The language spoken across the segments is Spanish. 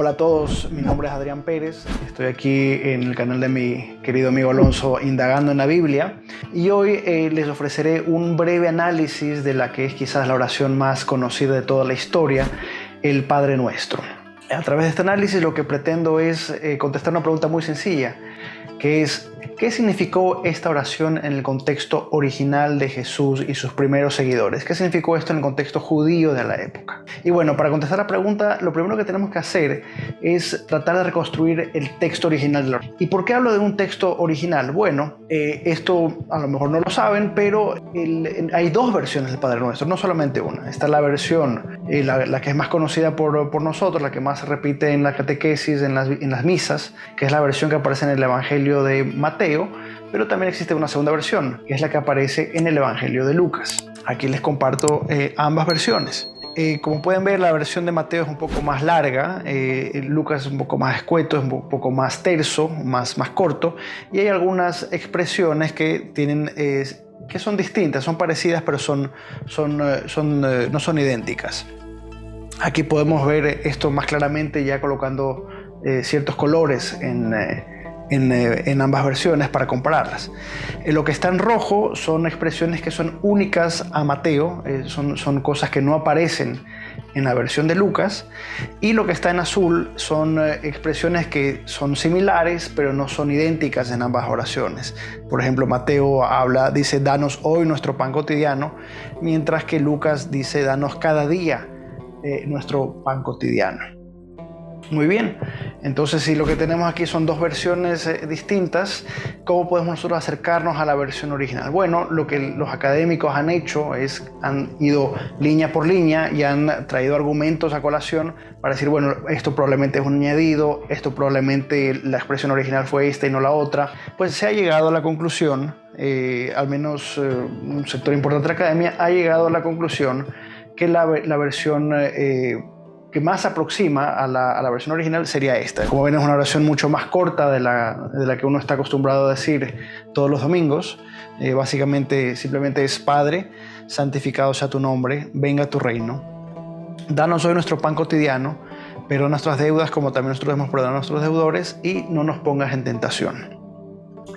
Hola a todos, mi nombre es Adrián Pérez, estoy aquí en el canal de mi querido amigo Alonso Indagando en la Biblia y hoy les ofreceré un breve análisis de la que es quizás la oración más conocida de toda la historia, el Padre Nuestro. A través de este análisis lo que pretendo es contestar una pregunta muy sencilla, que es ¿qué significó esta oración en el contexto original de Jesús y sus primeros seguidores? ¿Qué significó esto en el contexto judío de la época? Y bueno, para contestar la pregunta, lo primero que tenemos que hacer es tratar de reconstruir el texto original de la oración. ¿Y por qué hablo de un texto original? Bueno, esto a lo mejor no lo saben, pero hay dos versiones del Padre Nuestro, no solamente una. Está la versión, la que es más conocida por nosotros, la que más se repite en la catequesis, en las misas, que es la versión que aparece en el Evangelio de Mateo, pero también existe una segunda versión, que es la que aparece en el Evangelio de Lucas. Aquí les comparto ambas versiones. Como pueden ver, la versión de Mateo es un poco más larga, Lucas es un poco más escueto, es un poco más terso, más corto, y hay algunas expresiones que tienen que son distintas, son parecidas, pero no son idénticas. Aquí podemos ver esto más claramente ya colocando ciertos colores en ambas versiones para compararlas. Lo que está en rojo son expresiones que son únicas a Mateo, son cosas que no aparecen en la versión de Lucas, y lo que está en azul son expresiones que son similares pero no son idénticas en ambas oraciones. Por ejemplo, Mateo dice danos hoy nuestro pan cotidiano, mientras que Lucas dice danos cada día nuestro pan cotidiano. Muy bien, entonces si lo que tenemos aquí son dos versiones distintas, ¿cómo podemos nosotros acercarnos a la versión original? Bueno, lo que los académicos han hecho es han ido línea por línea y han traído argumentos a colación para decir, bueno, esto probablemente es un añadido, esto probablemente la expresión original fue esta y no la otra. Pues se ha llegado a la conclusión, al menos un sector importante de la academia ha llegado a la conclusión que la versión que más se aproxima a la versión original sería esta. Como ven, es una oración mucho más corta de la que uno está acostumbrado a decir todos los domingos. Básicamente, simplemente es Padre, santificado sea tu nombre, venga tu reino. Danos hoy nuestro pan cotidiano, perdona nuestras deudas como también nosotros hemos perdonado a nuestros deudores y no nos pongas en tentación.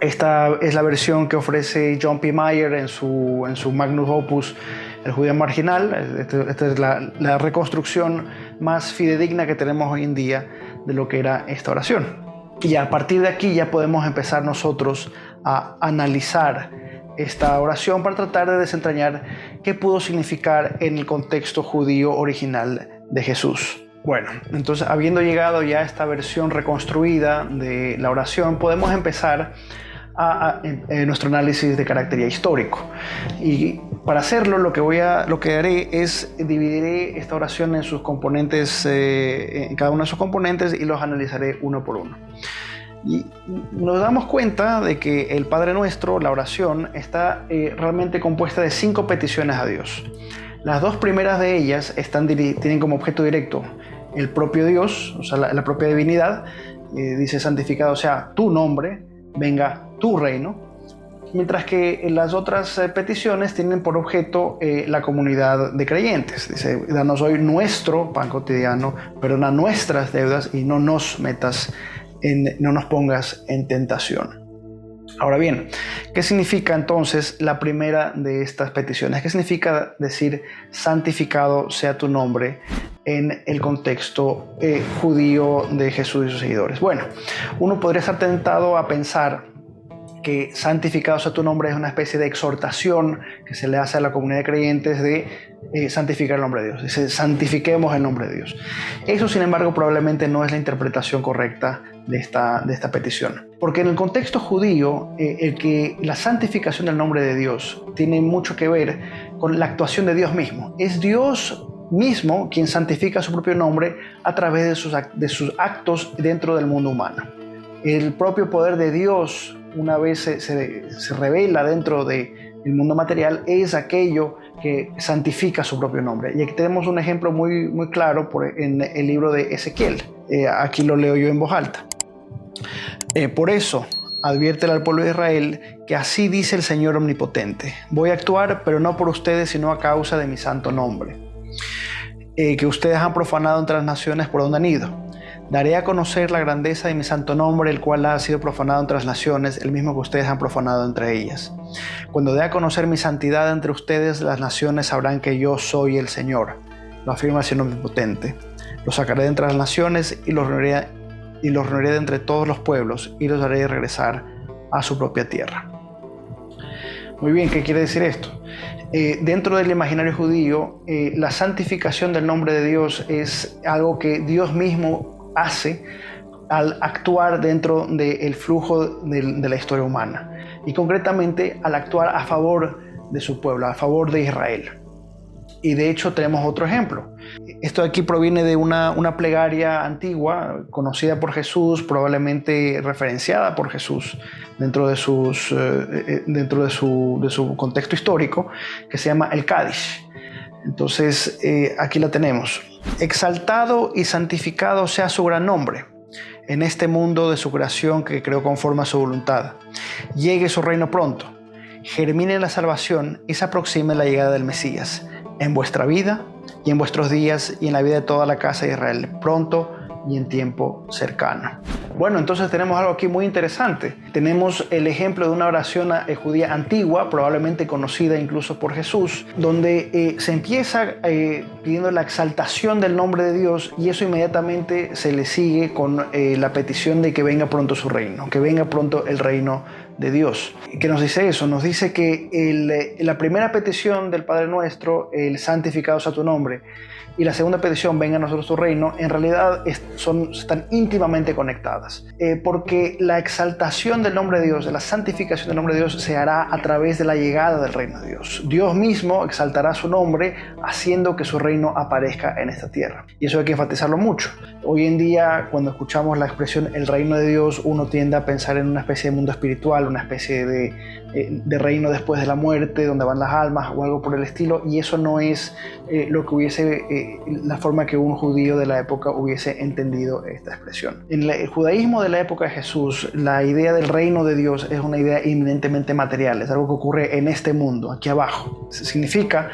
Esta es la versión que ofrece John P. Meier en su Magnus Opus, El judío marginal. Esta es la reconstrucción más fidedigna que tenemos hoy en día de lo que era esta oración. Y a partir de aquí ya podemos empezar nosotros a analizar esta oración para tratar de desentrañar qué pudo significar en el contexto judío original de Jesús. Bueno, entonces habiendo llegado ya a esta versión reconstruida de la oración, podemos empezar a nuestro análisis de carácter histórico. Y para hacerlo lo que haré es dividiré esta oración en sus componentes, en cada uno de sus componentes, y los analizaré uno por uno. Y nos damos cuenta de que el Padre Nuestro, la oración, está realmente compuesta de 5 peticiones a Dios. Las 2 primeras de ellas tienen como objeto directo el propio Dios, o sea, la propia divinidad. Dice santificado sea tu nombre, venga tu reino, mientras que las otras peticiones tienen por objeto la comunidad de creyentes. Dice, danos hoy nuestro pan cotidiano, perdona nuestras deudas y no nos pongas en tentación. Ahora bien, ¿qué significa entonces la primera de estas peticiones? ¿Qué significa decir santificado sea tu nombre en el contexto judío de Jesús y sus seguidores? Bueno, uno podría estar tentado a pensar que santificado sea tu nombre es una especie de exhortación que se le hace a la comunidad de creyentes de santificar el nombre de Dios. Dice, santifiquemos el nombre de Dios. Eso, sin embargo, probablemente no es la interpretación correcta de esta petición. Porque en el contexto judío, la santificación del nombre de Dios tiene mucho que ver con la actuación de Dios mismo. Es Dios mismo quien santifica su propio nombre a través de sus actos dentro del mundo humano. El propio poder de Dios, una vez se revela dentro del mundo material, es aquello que santifica su propio nombre. Y aquí tenemos un ejemplo muy, muy claro en el libro de Ezequiel. Aquí lo leo yo en voz alta. Por eso, adviértele al pueblo de Israel que así dice el Señor Omnipotente. Voy a actuar, pero no por ustedes, sino a causa de mi santo nombre, que ustedes han profanado entre las naciones por donde han ido. Daré a conocer la grandeza de mi santo nombre, el cual ha sido profanado entre las naciones, el mismo que ustedes han profanado entre ellas. Cuando dé a conocer mi santidad entre ustedes, las naciones sabrán que yo soy el Señor. Lo afirma el Señor omnipotente. Los sacaré de entre las naciones y los reuniré de entre todos los pueblos y los haré regresar a su propia tierra. Muy bien, ¿qué quiere decir esto? Dentro del imaginario judío, la santificación del nombre de Dios es algo que Dios mismo hace al actuar dentro del flujo de la historia humana, y concretamente al actuar a favor de su pueblo, a favor de Israel. Y de hecho tenemos otro ejemplo. Esto de aquí proviene de una plegaria antigua conocida por Jesús, probablemente referenciada por Jesús dentro de su contexto histórico, que se llama el Kadish. Entonces aquí la tenemos. Exaltado y santificado sea su gran nombre en este mundo de su creación que creó conforme a su voluntad. Llegue su reino pronto, germine la salvación y se aproxime la llegada del Mesías en vuestra vida y en vuestros días y en la vida de toda la casa de Israel, pronto y en tiempo cercano. Bueno, entonces tenemos algo aquí muy interesante. Tenemos el ejemplo de una oración judía antigua, probablemente conocida incluso por Jesús, donde se empieza pidiendo la exaltación del nombre de Dios, y eso inmediatamente se le sigue con la petición de que venga pronto su reino, que venga pronto el reino de Dios. ¿Qué nos dice eso? Nos dice que la primera petición del Padre Nuestro, el santificado sea tu nombre, y la segunda petición, venga a nosotros tu reino, en realidad están íntimamente conectadas. Porque la exaltación del nombre de Dios, de la santificación del nombre de Dios, se hará a través de la llegada del reino de Dios. Dios mismo exaltará su nombre haciendo que su reino aparezca en esta tierra. Y eso hay que enfatizarlo mucho. Hoy en día, cuando escuchamos la expresión el reino de Dios, uno tiende a pensar en una especie de mundo espiritual, una especie de reino después de la muerte, donde van las almas o algo por el estilo, y eso no es lo que la forma que un judío de la época hubiese entendido esta expresión. En el judaísmo de la época de Jesús, la idea del reino de Dios es una idea eminentemente material, es algo que ocurre en este mundo, aquí abajo. Significa,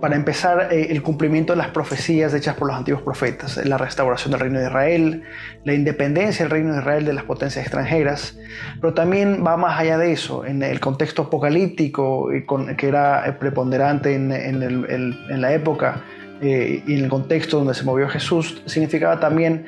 para empezar, el cumplimiento de las profecías hechas por los antiguos profetas, la restauración del reino de Israel, la independencia del reino de Israel de las potencias extranjeras, pero también va más allá de eso. En el contexto apocalíptico que era preponderante en la época y en el contexto donde se movió Jesús, significaba también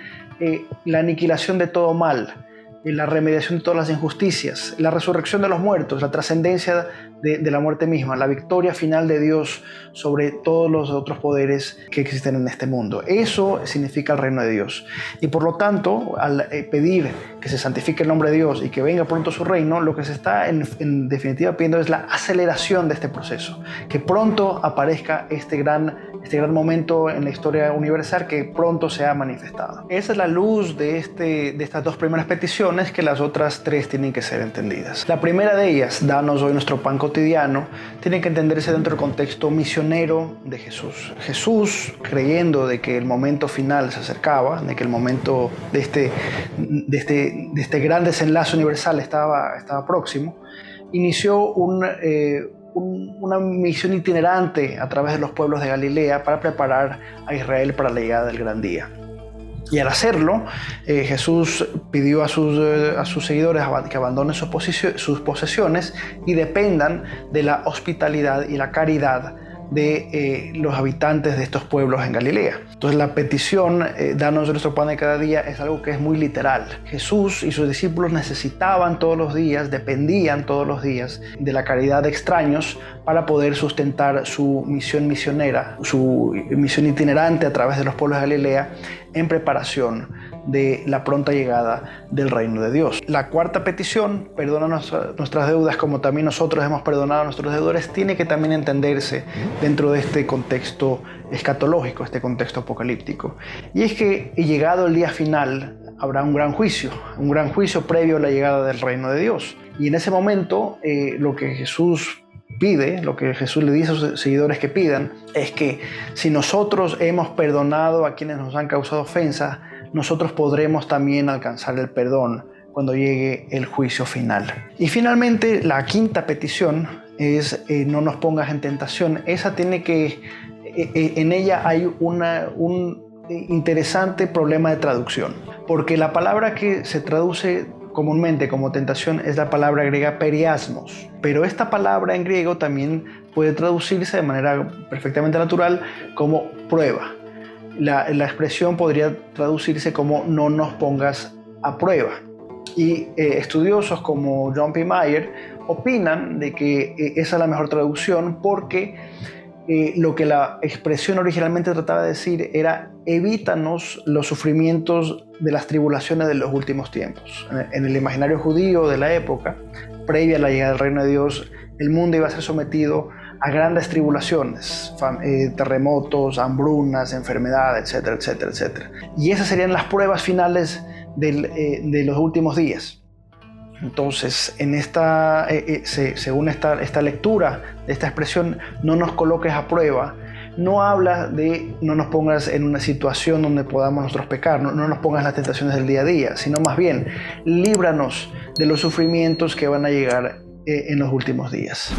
la aniquilación de todo mal, la remediación de todas las injusticias, la resurrección de los muertos, la trascendencia de la muerte misma, la victoria final de Dios sobre todos los otros poderes que existen en este mundo. Eso significa el reino de Dios. Y por lo tanto, al pedir que se santifique el nombre de Dios y que venga pronto su reino, lo que se está en definitiva pidiendo es la aceleración de este proceso, que pronto aparezca este gran momento en la historia universal, que pronto sea manifestado. Esa es la luz de estas dos primeras peticiones, que las otras tres tienen que ser entendidas. La primera de ellas, danos hoy nuestro pan cotidiano, tiene que entenderse dentro del contexto misionero de Jesús. Jesús, creyendo de que el momento final se acercaba, de que el momento de este gran desenlace universal estaba próximo, inició una misión itinerante a través de los pueblos de Galilea para preparar a Israel para la llegada del gran día. Y al hacerlo, Jesús pidió a sus seguidores que abandonen sus posesiones y dependan de la hospitalidad y la caridad de los habitantes de estos pueblos en Galilea. Entonces la petición, danos nuestro pan de cada día, es algo que es muy literal. Jesús y sus discípulos necesitaban todos los días, dependían todos los días de la caridad de extraños para poder sustentar su misión misionera, su misión itinerante a través de los pueblos de Galilea, en preparación de la pronta llegada del reino de Dios. La cuarta petición, perdona nuestras deudas como también nosotros hemos perdonado a nuestros deudores, tiene que también entenderse dentro de este contexto escatológico, este contexto apocalíptico. Y es que, llegado el día final, habrá un gran juicio previo a la llegada del reino de Dios. Y en ese momento, lo que Jesús pide, lo que Jesús le dice a sus seguidores que pidan, es que si nosotros hemos perdonado a quienes nos han causado ofensa, nosotros podremos también alcanzar el perdón cuando llegue el juicio final. Y finalmente, la quinta petición es no nos pongas en tentación. Esa tiene que, en ella hay un interesante problema de traducción, porque la palabra que se traduce comúnmente como tentación es la palabra griega periasmos, pero esta palabra en griego también puede traducirse de manera perfectamente natural como prueba. La expresión podría traducirse como no nos pongas a prueba. Y estudiosos como John P. Mayer opinan de que esa es la mejor traducción porque lo que la expresión originalmente trataba de decir era evítanos los sufrimientos de las tribulaciones de los últimos tiempos. En el imaginario judío de la época, previa a la llegada del reino de Dios, el mundo iba a ser sometido a grandes tribulaciones, terremotos, hambrunas, enfermedades, etcétera, etcétera, etcétera. Y esas serían las pruebas finales de los últimos días. Entonces, según esta lectura de esta expresión, no nos coloques a prueba, no habla de no nos pongas en una situación donde podamos nosotros pecar, no nos pongas las tentaciones del día a día, sino más bien, líbranos de los sufrimientos que van a llegar en los últimos días.